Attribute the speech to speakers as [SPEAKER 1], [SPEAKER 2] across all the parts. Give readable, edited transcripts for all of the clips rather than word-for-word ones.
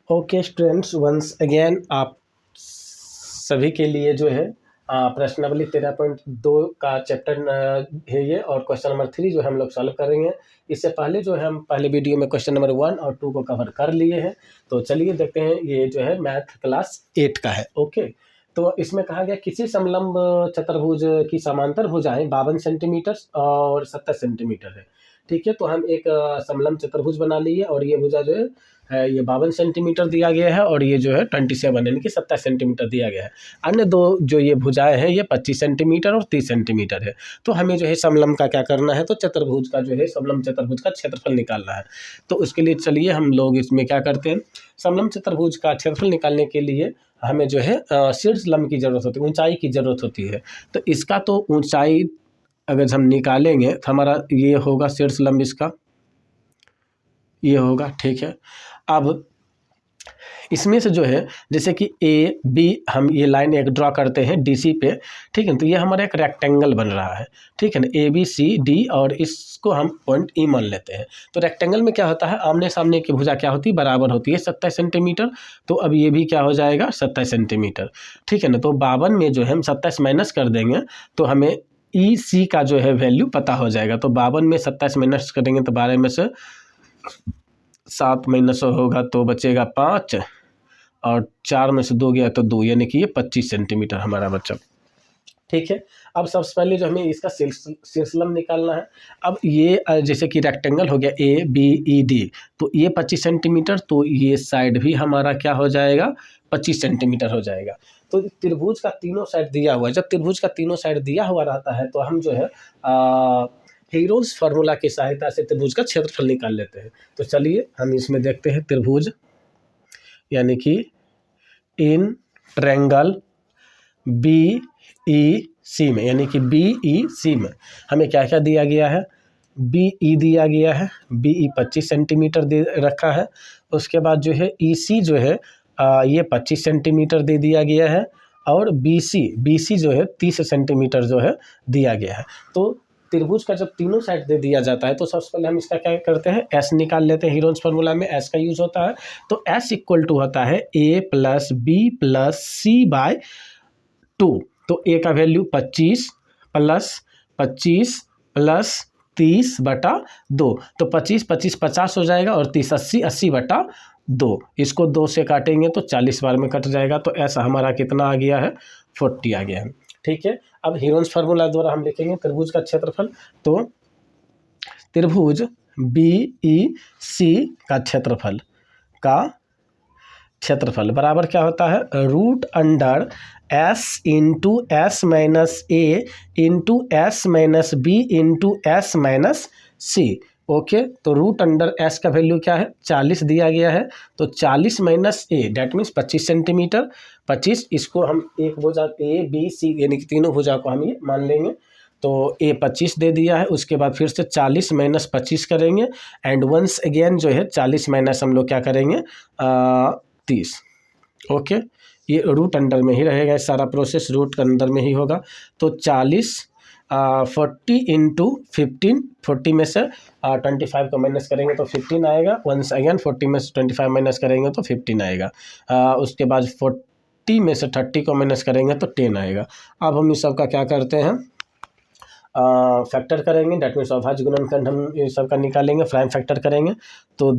[SPEAKER 1] Okay students, once again आप सभी के लिए जो है प्रश्नावली 13.2 का चैप्टर है ये, और क्वेश्चन नंबर 3 जो है हम लोग सॉल्व करेंगे। इससे पहले जो है हम पहले वीडियो में क्वेश्चन नंबर 1 और 2 को कवर कर लिए हैं। तो चलिए देखते हैं, ये जो है मैथ क्लास 8 का है। ओके, तो इसमें कहा गया किसी समलंब चतुर्भुज की समांतर भुजाएं 52 सेंटीमीटर और 70 सेंटीमीटर है। ठीक है, तो हम एक समलंब चतुर्भुज बना लिए, और ये भुजा जो है ये 52 सेंटीमीटर दिया गया है, और ये जो है 27 यानी कि 27 सेंटीमीटर दिया गया है। अन्य दो जो ये भुजाएं हैं ये 25 सेंटीमीटर और 30 सेंटीमीटर है। तो हमें जो है समलंब का क्या करना है, तो चतुर्भुज का जो है समलंब चतुर्भुज का क्षेत्रफल निकालना है। तो उसके लिए चलिए हम लोग इसमें क्या करते हैं, समलंब चतुर्भुज का क्षेत्रफल निकालने के लिए हमें जो है शीर्ष लंब की जरूरत होती है, ऊंचाई की जरूरत होती है। तो इसका तो ऊंचाई अगर हम निकालेंगे तो हमारा ये होगा शीर्ष लंब, इसका ये होगा। ठीक है, अब इसमें से जो है जैसे कि ए बी हम ये लाइन एक ड्रॉ करते हैं डीसी पे। ठीक है, तो ये हमारा एक रेक्टेंगल बन रहा है। ठीक है ना, ए बी सी डी, और इसको हम पॉइंट ई मान लेते हैं। तो रेक्टेंगल में क्या होता है, आमने सामने की भुजा क्या होती है, बराबर होती है 27 सेंटीमीटर। तो अब ये भी क्या हो जाएगा, 27 सेंटीमीटर। ठीक है ना, तो 52 में जो है हम 27 माइनस कर देंगे तो हमें ई सी का जो है वैल्यू पता हो जाएगा। तो 52 में 27 माइनस करेंगे तो 12 में से 7 माइनस होगा तो बचेगा 5, और 4 में से 2 गया तो 2, यानी कि ये 25 सेंटीमीटर हमारा बचा। ठीक है, अब सबसे पहले जो हमें इसका शीर्षलंब निकालना है। अब ये जैसे कि रेक्टेंगल हो गया ए बी ई डी, तो ये 25 सेंटीमीटर, तो ये साइड भी हमारा क्या हो जाएगा, 25 सेंटीमीटर हो जाएगा। तो त्रिभुज का तीनों साइड दिया हुआ है। जब त्रिभुज का तीनों साइड दिया हुआ रहता है तो हम जो है हीरोज फार्मूला की सहायता से त्रिभुज का क्षेत्रफल निकाल लेते हैं। तो चलिए हम इसमें देखते हैं, त्रिभुज यानी कि इन ट्रायंगल बी ई सी में, यानी कि बी ई सी में हमें क्या क्या दिया गया है, बी ई दिया गया है, बी ई 25 सेंटीमीटर दे रखा है। उसके बाद जो है ई सी जो है ये 25 सेंटीमीटर दे दिया गया है, और बी सी जो है 30 सेंटीमीटर जो है दिया गया है। तो त्रिभुज का जब तीनों साइड दे दिया जाता है तो सबसे पहले हम इसका क्या करते हैं, एस निकाल लेते हैं। हीरोज फार्मूला में एस का यूज होता है। तो एस इक्वल टू होता है ए प्लस बी प्लस सी बाय 2। तो ए का वैल्यू 25 प्लस 30 बटा 2, तो 25 25 50 हो जाएगा, और 30 80 80 बटा 2। इसको 2 से काटेंगे तो 40 बार में कट जाएगा। तो ऐसा हमारा कितना आ गया है, 40 आ गया है। ठीक है, अब हीरोज फार्मूला द्वारा हम लिखेंगे त्रिभुज का क्षेत्रफल। तो त्रिभुज बी ई सी का क्षेत्रफल बराबर क्या होता है, root under S into S minus A into S minus B into S minus C. Okay, तो रूट अंडर एस का वैल्यू क्या है, 40 दिया गया है। तो 40 minus A that means 25 centimetre. 25 इसको हम एक भुजा ए बी सी यानी कि तीनों भुजा को हम ये मान लेंगे। तो ए 25 दे दिया है, उसके बाद फिर से 40 माइनस 25 करेंगे, एंड वंस अगेन जो है 40 माइनस हम लोग क्या करेंगे, 30। ओके, ये रूट अंडर में ही रहेगा, सारा प्रोसेस रूट अंदर में ही होगा। तो 40 40 इंटू 15, 40 में से 25 को माइनस करेंगे तो 15 आएगा। वंस अगेन 40 में से 25 माइनस करेंगे तो 15 आएगा। उसके बाद 40 में से 30 को माइनस करेंगे तो 10 आएगा। अब हम इस सब का क्या करते हैं, फैक्टर करेंगे। डेट मीन्स अभाज्य गुणनखंड हम ये सब का निकालेंगे, प्राइम फैक्टर करेंगे। तो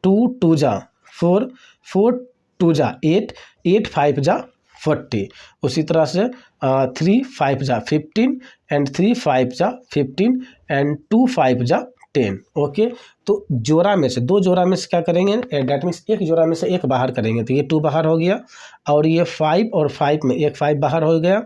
[SPEAKER 1] 2 2 जा 4, 4 2 जा 8, 8 5 जा 40। उसी तरह से 3 5 जा 15, एंड 3 5 जा 15, एंड 2 5 जा 10। ओके, तो जोड़ा में से 2 जोड़ा में से क्या करेंगे, डेट मीन्स एक जोड़ा में से एक बाहर करेंगे। तो ये 2 बाहर हो गया, और ये 5 और 5 में एक 5 बाहर हो गया।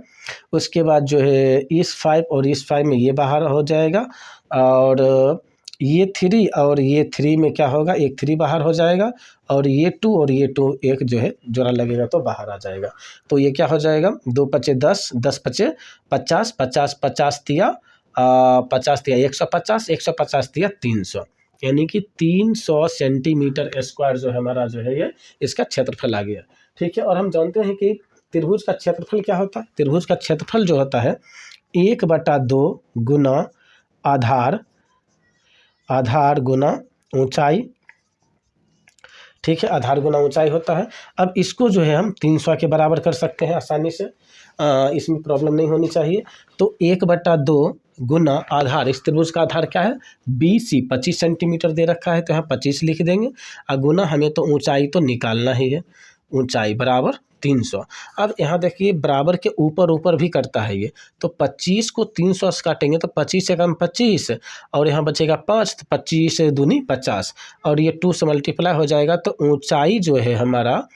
[SPEAKER 1] उसके बाद जो है इस 5 और इस 5 में ये बाहर हो जाएगा, और ये 3 और ये 3 में क्या होगा, एक 3 बाहर हो जाएगा, और ये 2 और ये 2 एक जो है जोड़ा लगेगा तो बाहर आ जाएगा। तो ये क्या हो जाएगा, 2 पचे 10, 10 पचे 50, 50 50 दिया 50 दिया 150, 150 दिया 300, यानी कि 300 सेंटीमीटर स्क्वायर जो है हमारा जो है ये इसका क्षेत्रफल आ गया। ठीक है, और हम जानते हैं कि त्रिभुज का क्षेत्रफल क्या होता है। त्रिभुज का क्षेत्रफल जो होता है 1/2 गुना आधार गुना ऊंचाई। ठीक है, आधार गुना ऊंचाई होता है। अब इसको जो है हम 300 के बराबर कर सकते हैं आसानी से, इसमें प्रॉब्लम नहीं होनी चाहिए। तो 1/2 गुना आधार, इस त्रिभुज का आधार क्या है, BC 25 सेंटीमीटर दे रखा है, तो यहाँ 25 लिख देंगे, और गुना हमें तो ऊंचाई तो निकालना ही है, ऊंचाई बराबर 300। अब यहाँ देखिए बराबर के ऊपर ऊपर भी करता है ये, तो 25 को 300 से काटेंगे तो 25 से कम 25, और यहाँ बचेगा 5, तो 25 दूनी 50, और ये 2 से मल्टीप्लाई हो जाएगा, तो ऊंचाई जो है हमारा,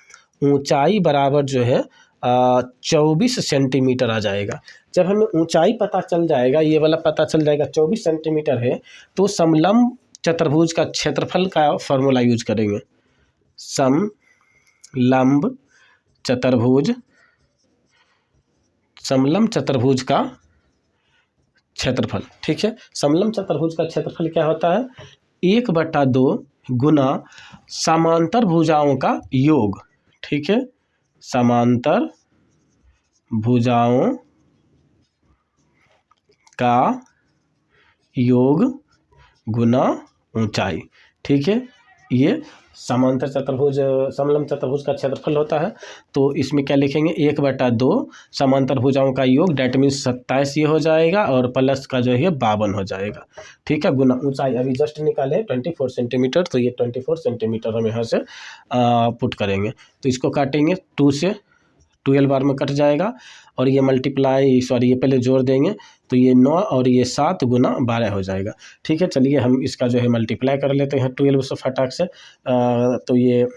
[SPEAKER 1] ऊंचाई बराबर जो है 24 सेंटीमीटर आ जाएगा। जब हमें ऊंचाई पता चल जाएगा, ये वाला पता चल जाएगा 24 सेंटीमीटर है, तो समलंब चतुर्भुज का क्षेत्रफल का फॉर्मूला यूज करेंगे। समलंब चतुर्भुज, समलंब चतुर्भुज का क्षेत्रफल, ठीक है। समलंब चतुर्भुज का क्षेत्रफल क्या होता है, 1/2 गुना समांतर भुजाओं का योग, ठीक है, समांतर भुजाओं का योग गुना ऊंचाई, ठीक है। ये समांतर चतुर्भुज, समलंब चतुर्भुज का क्षेत्रफल होता है। तो इसमें क्या लिखेंगे, 1/2 समांतर भुजाओं का योग, डेट मीन्स 27 ये हो जाएगा, और प्लस का जो है 52 हो जाएगा, ठीक है, गुना ऊंचाई अभी जस्ट निकाले 24 सेंटीमीटर, तो ये 24 सेंटीमीटर हम यहाँ से पुट करेंगे। तो इसको काटेंगे 2 से, 12 बार में कट जाएगा, और ये मल्टीप्लाई, सॉरी ये पहले जोड़ देंगे, तो ये 9 और ये 7 गुना 12 हो जाएगा, ठीक है। चलिए हम इसका जो है मल्टीप्लाई कर लेते हैं 12 से फटाक से, तो ये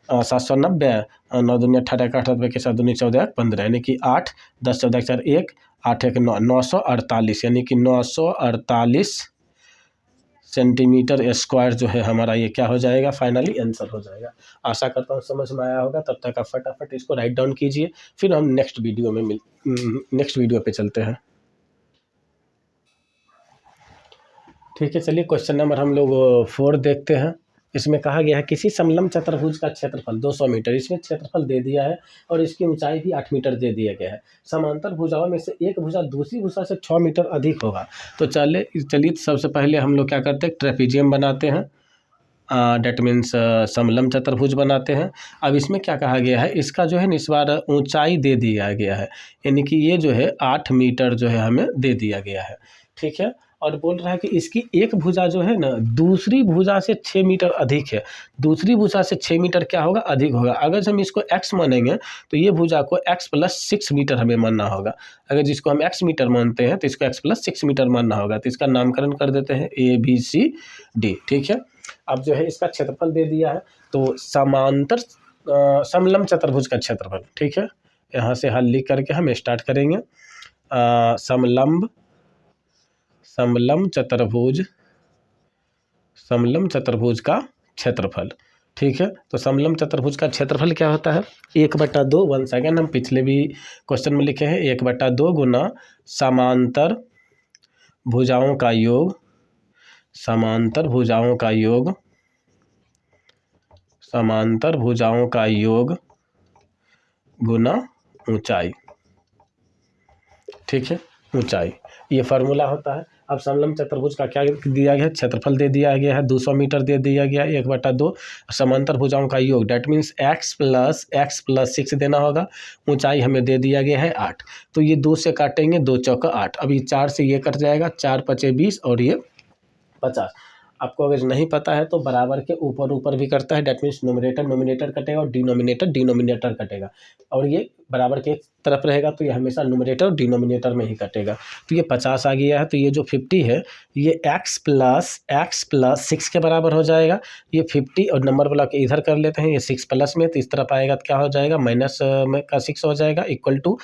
[SPEAKER 1] 790, 9 दूनी 18, 18 के साथ दूनी 14, 15, यानी कि 8, 10 14 4 1, 8 1 9, 948, यानी कि 948 सेंटीमीटर स्क्वायर जो है हमारा, ये क्या हो जाएगा, फाइनली आंसर हो जाएगा। आशा करता हूँ समझ में आया होगा। तब तक आप फटाफट इसको राइट डाउन कीजिए, फिर हम नेक्स्ट वीडियो पे चलते हैं, ठीक है। चलिए क्वेश्चन नंबर हम लोग 4 देखते हैं। इसमें कहा गया है किसी समलंब चतुर्भुज का क्षेत्रफल 200 मीटर, इसमें क्षेत्रफल दे दिया है और इसकी ऊंचाई भी 8 मीटर दे दिया गया है। समांतर भुजाओं में से एक भुजा दूसरी भुजा से 6 मीटर अधिक होगा। तो चलिए सबसे पहले हम लोग क्या करते हैं, ट्रेपीजियम बनाते हैं, डेट मीन्स समलंब चतुर्भुज बनाते हैं। अब इसमें क्या कहा गया है, इसका जो है इस बार ऊंचाई दे दिया गया है, यानी कि ये जो है 8 मीटर जो है हमें दे दिया गया है, ठीक है। और बोल रहा है कि इसकी एक भुजा जो है ना दूसरी भुजा से 6 मीटर अधिक है, दूसरी भुजा से 6 मीटर क्या होगा, अधिक होगा। अगर हम इसको x मानेंगे तो ये भुजा को x + 6 मीटर हमें मानना होगा। अगर जिसको हम x मीटर मानते हैं तो इसको x + 6 मीटर मानना होगा। तो इसका नामकरण कर देते हैं ABCD, ठीक है। अब जो है इसका क्षेत्रफल दे दिया है, तो समांतर समलंब चतुर्भुज का क्षेत्रफल, ठीक है। यहाँ से हल लिख करके हम स्टार्ट करेंगे। समलंब चतुर्भुज का क्षेत्रफल, ठीक है। तो समलंब चतुर्भुज का क्षेत्रफल क्या होता है, 1/2, वन सेकेंड, हम पिछले भी क्वेश्चन में लिखे हैं, 1/2 गुना समांतर भुजाओं का योग, समांतर भुजाओं का योग गुना ऊंचाई, ठीक है, ऊंचाई, ये फार्मूला होता है। अब समलंब चतुर्भुज का क्या दिया गया है, क्षेत्रफल दे दिया गया है 200 मीटर दे दिया गया है, 1/2 समांतर भुजाओं का योग, डेट मीन्स x + 6 देना होगा, ऊंचाई हमें दे दिया गया है 8। तो ये 2 से काटेंगे, 2 चौका 8, अभी 4 से ये कट जाएगा, 4 × 5 = 20 और ये 50। आपको अगर नहीं पता है तो बराबर के ऊपर ऊपर भी करता है, डेट मीन्स नोमिनेटर कटेगा और डिनोमिनेटर कटेगा, और ये बराबर के तरफ रहेगा तो ये हमेशा न्यूमरेटर और डिनोमिनेटर में ही कटेगा। तो ये 50 आ गया है, तो ये जो 50 है ये x + 6 के बराबर हो जाएगा। ये 50 और नंबर वाला के इधर कर लेते हैं, ये 6 प्लस में, तो इस तरफ आएगा तो क्या हो जाएगा, माइनस में का 6 हो जाएगा, इक्वल टू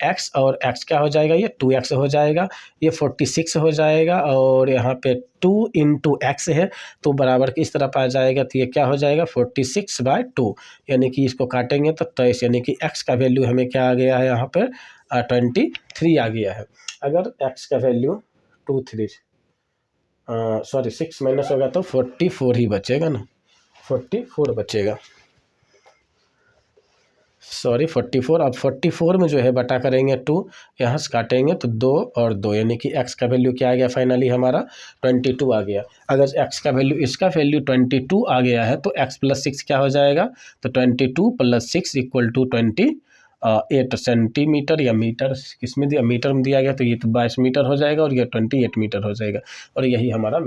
[SPEAKER 1] x, और x क्या हो जाएगा, ये 2x हो जाएगा, ये 46 हो जाएगा, और यहाँ पे 2 × x है तो बराबर के इस तरफ आ जाएगा, तो ये क्या हो जाएगा 46/2, यानी कि इसको काटेंगे तो 23, यानी कि x का वैल्यू हमें क्या आ गया है यहाँ पर 23 आ गया है। अगर x का वैल्यू 6 माइनस होगा तो 44 ही बचेगा ना, 44 बचेगा। सॉरी 44। अब 44 में जो है बटा करेंगे 2, यहाँ से काटेंगे तो 2 और 2, यानी कि x का वैल्यू क्या आ गया फाइनली हमारा 22 आ गया। अगर x का वैल्यू इसका वैल्यू 22 आ गया है तो x + 6 क्या हो जाएगा, तो 22 + 6 = 28 सेंटीमीटर या मीटर, किसमें दिया, मीटर में दिया गया, तो ये तो 22 मीटर हो जाएगा और ये 28 मीटर हो जाएगा और यही हमारा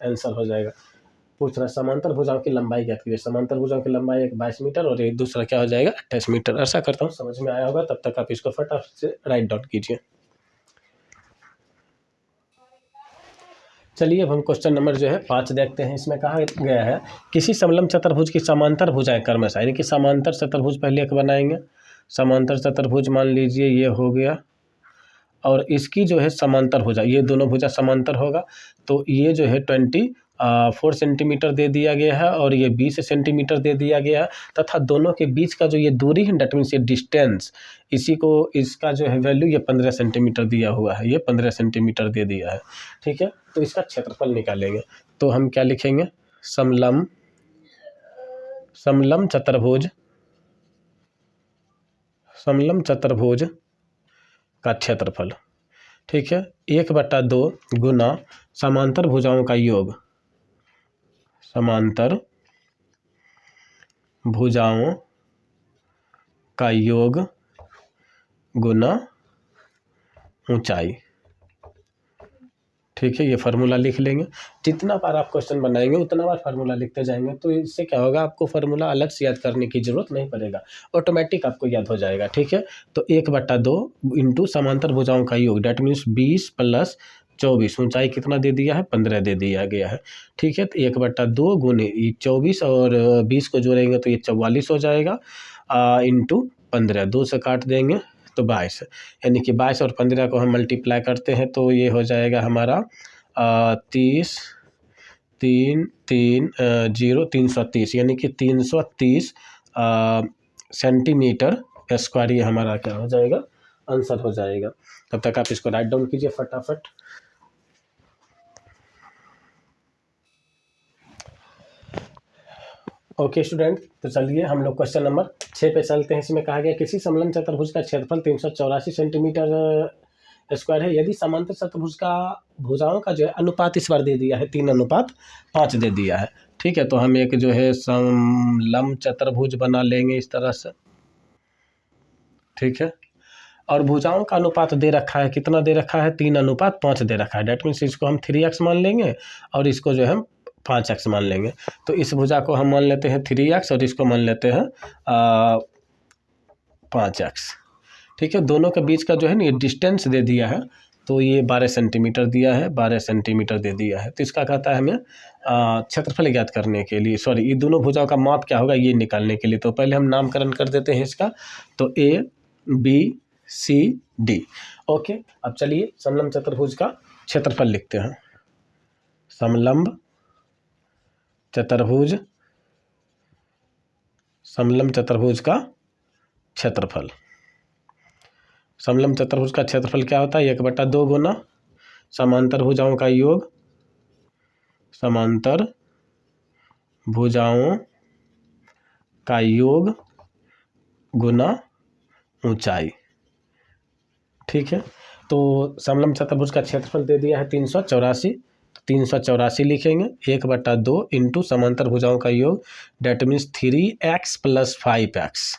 [SPEAKER 1] आंसर हो जाएगा। पूछ रहा है समांतर भुजाओं की लंबाई ज्ञात कीजिए। समांतर भुजाओं की लंबाई एक 22 मीटर और एक दूसरा क्या हो जाएगा 28 मीटर। आशा करता हूँ समझ में आया होगा, तब तक आप इसको फटाफट से राइट डाउन कीजिए। चलिए अब हम क्वेश्चन नंबर जो है 5 देखते हैं। इसमें कहा गया है किसी समलंब चतुर्भुज की समांतर भुजाएं क्रमशः, यानी कि समांतर चतुर्भुज पहले एक बनाएंगे। समांतर चतुर्भुज मान लीजिए ये हो गया और इसकी जो है समांतर भुजा, ये दोनों भुजा समांतर होगा तो ये जो है 24 सेंटीमीटर दे दिया गया है और ये 20 सेंटीमीटर दे दिया गया है, तथा दोनों के बीच का जो ये दूरी है डेट मीन्स ये डिस्टेंस, इसी को इसका जो है वैल्यू ये 15 सेंटीमीटर दिया हुआ है, ये 15 सेंटीमीटर दे दिया है। ठीक है, तो इसका क्षेत्रफल निकालेंगे तो हम क्या लिखेंगे, समलंब चतुर्भुज का क्षेत्रफल। ठीक है, 1/2 गुना समांतर भुजाओं का योग, समांतर भुजाओं का योग गुना ऊंचाई। ठीक है, ये फार्मूला लिख लेंगे। जितना बार आप क्वेश्चन बनाएंगे उतना बार फार्मूला लिखते जाएंगे तो इससे क्या होगा, आपको फार्मूला अलग से याद करने की जरूरत नहीं पड़ेगा, ऑटोमेटिक आपको याद हो जाएगा। ठीक है, तो 1/2 इंटू समांतर भुजाओं का योग डेट मीन्स 20 + 24, ऊंचाई कितना दे दिया है 15 दे दिया गया है। ठीक है, तो 1/2 गुने 24 और 20 को जोड़ेंगे तो ये 44 हो जाएगा इंटू 15, 2 से काट देंगे तो 22, यानी कि 22 और 15 को हम मल्टीप्लाई करते हैं तो ये हो जाएगा हमारा 30 3 3 0 330, यानी कि 330 सेंटीमीटर स्क्वायर ये हमारा क्या हो जाएगा, आंसर हो जाएगा। तब तक आप इसको राइट डाउन कीजिए फटाफट। ओके स्टूडेंट, तो चलिए हम लोग क्वेश्चन नंबर 6 पे चलते हैं। इसमें कहा गया किसी समलंब चतुर्भुज का क्षेत्रफल 384 सेंटीमीटर स्क्वायर है यदि समांतर चतुर्भुज का भुजाओं का जो है अनुपात इस बार दे दिया है 3:5 दे दिया है। ठीक है, तो हम एक जो है समलंब चतुर्भुज बना लेंगे इस तरह से। ठीक है, और भुजाओं का अनुपात दे रखा है, कितना दे रखा है 3:5 दे रखा है, डेट मीन्स इसको हम 3x मान लेंगे और इसको जो है हम 5x मान लेंगे। तो इस भुजा को हम मान लेते हैं 3x और इसको मान लेते हैं 5x। ठीक है, दोनों के बीच का जो है ना ये डिस्टेंस दे दिया है तो ये 12 सेंटीमीटर दिया है, 12 सेंटीमीटर दे दिया है। तो इसका कहता है हमें क्षेत्रफल ज्ञात करने के लिए, सॉरी ये दोनों भुजाओं का माप क्या होगा ये निकालने के लिए, तो पहले हम नामकरण कर देते हैं इसका, तो A B C D। Okay, अब चलिए समलंब चतुर्भुज का क्षेत्रफल लिखते हैं। समलंब चतुर्भुज का क्षेत्रफल। समलंब चतुर्भुज का क्षेत्रफल क्या होता है, 1/2 गुना समांतर भुजाओं का योग, समांतर भुजाओं का योग गुना ऊंचाई। ठीक है, तो समलंब चतुर्भुज का क्षेत्रफल दे दिया है 384, तो 384 लिखेंगे 1/2 इंटू समांतर भुजाओं का योग that means 3x + 5x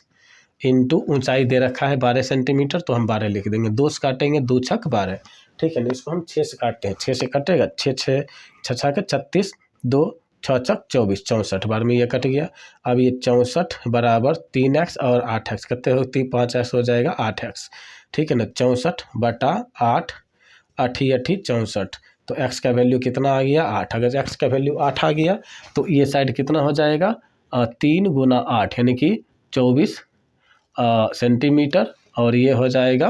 [SPEAKER 1] into ऊंचाई दे रखा है 12 सेंटीमीटर तो हम 12 लिख देंगे, 2 से काटेंगे 2 छक 12। ठीक है ना, इसको हम 6 से काटते हैं, 6 से कटेगा 6 6 6 के 36, 2 6 छक 24, 64 बार में ये कट गया। अब ये 64 बराबर 3x और 8x कितने होती 5x हो जाएगा 8x। ठीक है ना, 64/8, 8 64, तो x का वैल्यू कितना आ गया 8। अगर x का वैल्यू 8 आ गया तो ये साइड कितना हो जाएगा 3 × 8 यानी कि 24 सेंटीमीटर और ये हो जाएगा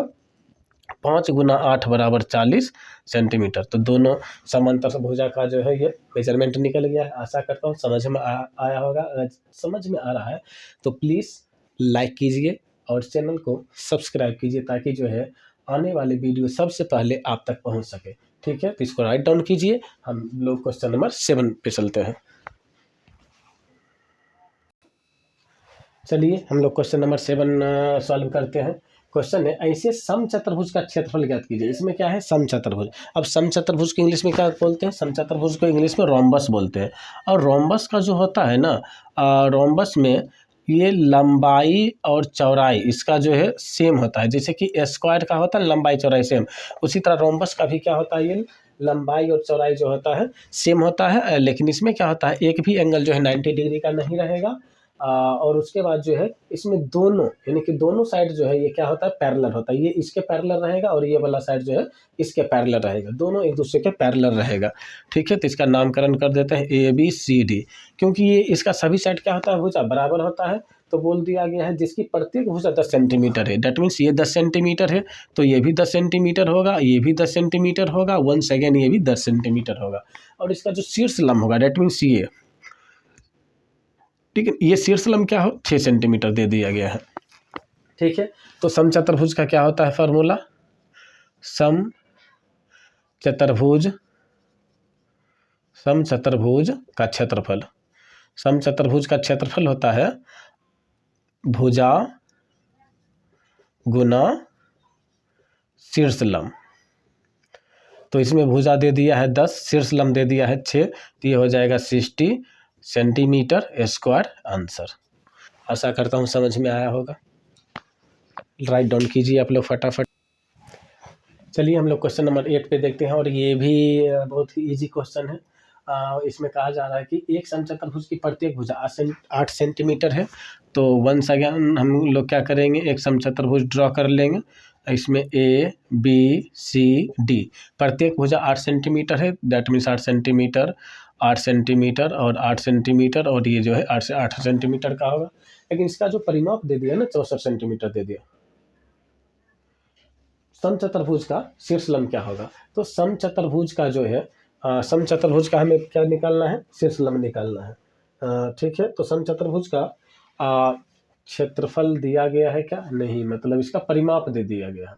[SPEAKER 1] 5 × 8 = 40 सेंटीमीटर। तो दोनों समांतर भुजा का जो है ये मेजरमेंट निकल गया है। आशा करता हूँ समझ में आया होगा। अगर समझ में आ रहा है तो प्लीज़ लाइक कीजिए और चैनल को सब्सक्राइब कीजिए ताकि जो है आने वाले वीडियो सबसे पहले आप तक पहुँच सके। ठीक है, तो इसको राइट डाउन कीजिए। हम लोग क्वेश्चन नंबर 7 पे चलते हैं। चलिए हम लोग क्वेश्चन नंबर 7 सॉल्व करते हैं। क्वेश्चन है, ऐसे समचतुर्भुज का क्षेत्रफल ज्ञात कीजिए। इसमें क्या है, समचतुर्भुज। अब समचतुर्भुज को इंग्लिश में क्या बोलते हैं, समचतुर्भुज को इंग्लिश में रोम्बस बोलते हैं। और रोम्बस का जो होता है ना, रोम्बस में ये लंबाई और चौड़ाई इसका जो है सेम होता है। जैसे कि स्क्वायर का होता है लंबाई चौड़ाई सेम, उसी तरह रोम्बस का भी क्या होता है, ये लंबाई और चौड़ाई जो होता है सेम होता है। लेकिन इसमें क्या होता है, एक भी एंगल जो है 90 डिग्री का नहीं रहेगा। और उसके बाद जो है इसमें दोनों यानी कि दोनों साइड जो है ये क्या होता है, पैरेलल होता है। ये इसके पैरेलल रहेगा और ये वाला साइड जो है इसके पैरेलल रहेगा, दोनों एक दूसरे के पैरेलल रहेगा। ठीक है, तो इसका नामकरण कर देते हैं ABCD, क्योंकि ये इसका सभी साइड क्या होता है, भुजा बराबर होता है। तो बोल दिया गया है जिसकी प्रत्येक भुजा 10 सेंटीमीटर है, डेट मीन्स ये 10 सेंटीमीटर है तो ये भी 10 सेंटीमीटर होगा, ये भी 10 सेंटीमीटर होगा, वंस अगेन ये भी 10 सेंटीमीटर होगा। और इसका जो शीर्ष लंब होगा, डेट मीन्स ये, ठीक है, ये शीर्ष लंब क्या हो, 6 सेंटीमीटर दे दिया गया है। ठीक है, तो समचतुर्भुज का क्या होता है फार्मूला, समचतुर्भुज का क्षेत्रफल, समचतुर्भुज का क्षेत्रफल होता है भुजा गुना शीर्ष लंब। तो इसमें भुजा दे दिया है 10, शीर्ष लंब दे दिया है 6, तो ये हो जाएगा 60 सेंटीमीटर स्क्वायर आंसर। आशा करता हूँ समझ में आया होगा। राइट डाउन कीजिए आप लोग फटाफट। चलिए हम लोग क्वेश्चन नंबर 8 पे देखते हैं, और ये भी बहुत ही इजी क्वेश्चन है। इसमें कहा जा रहा है कि एक समचतुर्भुज की प्रत्येक भुजा 8 सेंटीमीटर है। तो वंस अगेन हम लोग क्या करेंगे, एक समचतुर्भुज ड्रॉ कर लेंगे। इसमें ABCD प्रत्येक भुजा 8 सेंटीमीटर है, दैट मीन्स 8 सेंटीमीटर 8 सेंटीमीटर और 8 सेंटीमीटर, और ये जो है 8 से 8 सेंटीमीटर का होगा। लेकिन इसका जो परिमाप दे दिया ना 64 सेंटीमीटर दे दिया। समचतुर्भुज का शीर्ष लंब क्या होगा, तो समचतुर्भुज का जो है समचतुर्भुज का हमें क्या निकालना है, शीर्ष लंब निकालना है। ठीक है, तो समचतुर्भुज का क्षेत्रफल दिया गया है क्या, नहीं, मतलब इसका परिमाप दे दिया गया है।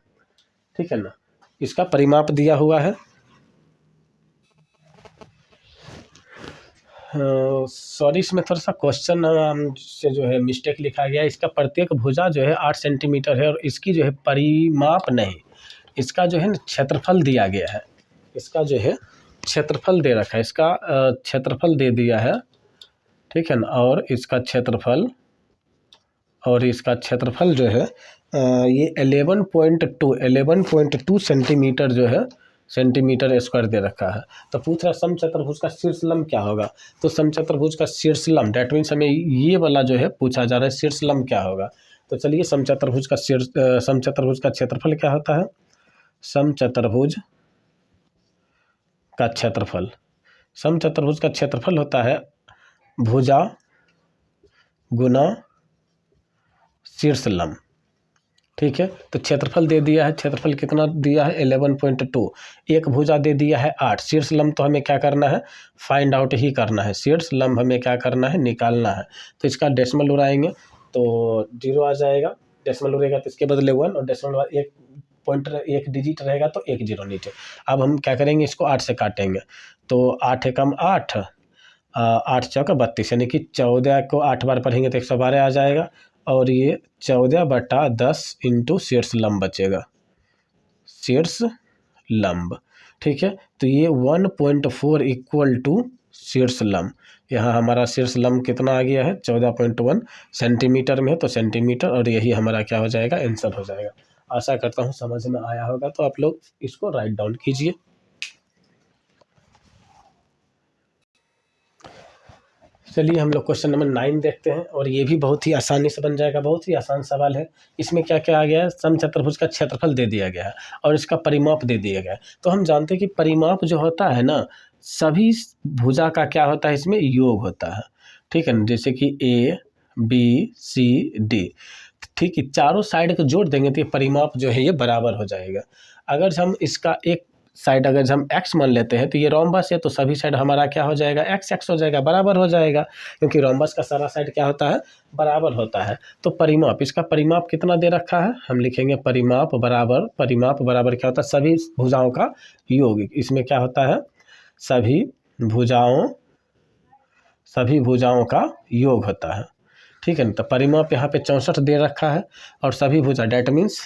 [SPEAKER 1] ठीक है ना, इसका परिमाप दिया हुआ है। सॉरी, इसमें थोड़ा सा क्वेश्चन से जो है मिस्टेक लिखा गया है। इसका प्रत्येक भुजा जो है 8 सेंटीमीटर है, और इसकी जो है परिमाप नहीं, इसका जो है ना क्षेत्रफल दिया गया है। इसका जो है क्षेत्रफल दे रखा है, इसका क्षेत्रफल दे दिया है। ठीक है ना, और इसका क्षेत्रफल जो है ये 11.2 सेंटीमीटर जो है सेंटीमीटर स्क्वायर दे रखा है। तो पूछ रहा समचतुर्भुज का शीर्ष लंब क्या होगा, तो समचतुर्भुज का शीर्ष लंब डेट मीन्स हमें ये वाला जो है पूछा जा रहा है, शीर्ष लंब क्या होगा। तो चलिए समचतुर्भुज का क्षेत्रफल क्या होता है, समचतुर्भुज का क्षेत्रफल होता है भुजा गुना शीर्ष लंब। ठीक है, तो क्षेत्रफल दे दिया है, क्षेत्रफल कितना दिया है 11.2, एक भुजा दे दिया है 8, शीर्ष लंब तो हमें क्या करना है, फाइंड आउट ही करना है, शीर्ष लंब हमें क्या करना है, निकालना है। तो इसका डेसिमल उड़ाएंगे तो 0 आ जाएगा, डेसिमल उड़ेगा तो इसके बदले 1, और डेसिमल बाद एक डिजिट रहेगा तो 1 0 नीचे। अब हम क्या करेंगे, इसको 8 से काटेंगे, तो 8 एकम 8, 8 चौका 32, यानी कि 14 को 8 बार पढ़ेंगे तो 112 आ जाएगा, और ये 14/10 इंटू शीर्ष लंब बचेगा, शीर्ष लंब। ठीक है, तो ये 1.4 इक्वल टू शीर्ष लंब। यहाँ हमारा शीर्ष लंब कितना आ गया है, 14.1 सेंटीमीटर में है, तो सेंटीमीटर, और यही हमारा क्या हो जाएगा, आंसर हो जाएगा। आशा करता हूँ समझ में आया होगा, तो आप लोग इसको राइट डाउन कीजिए। चलिए हम लोग क्वेश्चन नंबर 9 देखते हैं, और ये भी बहुत ही आसानी से बन जाएगा, बहुत ही आसान सवाल है। इसमें क्या क्या आ गया है, समचतुर्भुज का क्षेत्रफल दे दिया गया है और इसका परिमाप दे दिया गया है। तो हम जानते हैं कि परिमाप जो होता है ना, सभी भुजा का क्या होता है, इसमें योग होता है। ठीक है ना, जैसे कि ABCD, ठीक है, चारों साइड को जोड़ देंगे तो ये परिमाप जो है ये बराबर हो जाएगा। अगर हम इसका एक साइड अगर हम x मान लेते हैं, तो ये रोम्बस है, तो सभी साइड हमारा क्या हो जाएगा, x हो जाएगा, बराबर हो जाएगा, क्योंकि रोम्बस का सारा साइड क्या होता है, बराबर होता है। तो परिमाप, इसका परिमाप कितना दे रखा है, हम लिखेंगे परिमाप बराबर क्या होता है, सभी भुजाओं का योग। इसमें क्या होता है, सभी भुजाओं का योग होता है। ठीक है ना। तो परिमाप यहाँ पे 64 दे रखा है और सभी भुजा, डैट मीन्स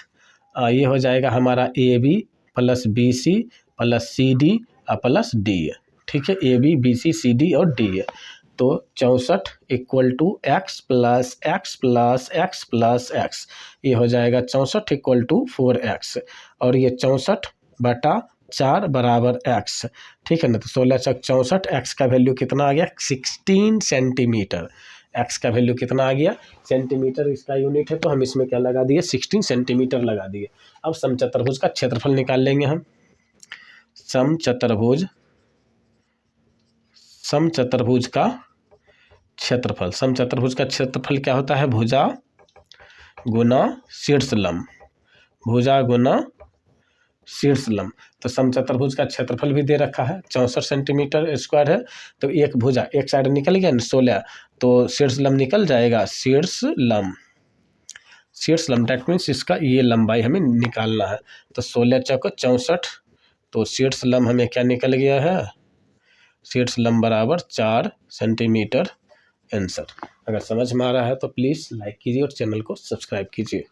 [SPEAKER 1] ये हो जाएगा हमारा AB plus BC plus CD plus D है। ठीक है, AB BC CD और D है। तो 64 equal to x plus X plus X plus X, ये हो जाएगा 64 इक्वल टू 4x और ये 64/4 बराबर x। ठीक है ना। तो 16 चौक 64, x का वैल्यू कितना आ गया 16 सेंटीमीटर। x का वैल्यू कितना आ गया सेंटीमीटर, इसका यूनिट है, तो हम इसमें क्या लगा दिए 16 सेंटीमीटर लगा दिए। अब समचतुर्भुज का क्षेत्रफल निकाल लेंगे हम। समचतुर्भुज का क्षेत्रफल, समचतुर्भुज का क्षेत्रफल क्या होता है, भुजा गुना शीर्ष लंब, भुजा गुना शीर्ष लंब। तो समचतुर्भुज का क्षेत्रफल भी दे रखा है 64 सेंटीमीटर स्क्वायर है। तो एक भुजा एक साइड निकल गया ना 16, तो शीर्ष लंब निकल जाएगा, शीर्ष लंब डैट मीन्स इसका ये लंबाई हमें निकालना है। तो 16 चौक 64, तो शीर्ष लंब हमें क्या निकल गया है, शीर्ष लंब बराबर 4 सेंटीमीटर आंसर। अगर समझ में आ रहा है तो प्लीज़ लाइक कीजिए और चैनल को सब्सक्राइब कीजिए।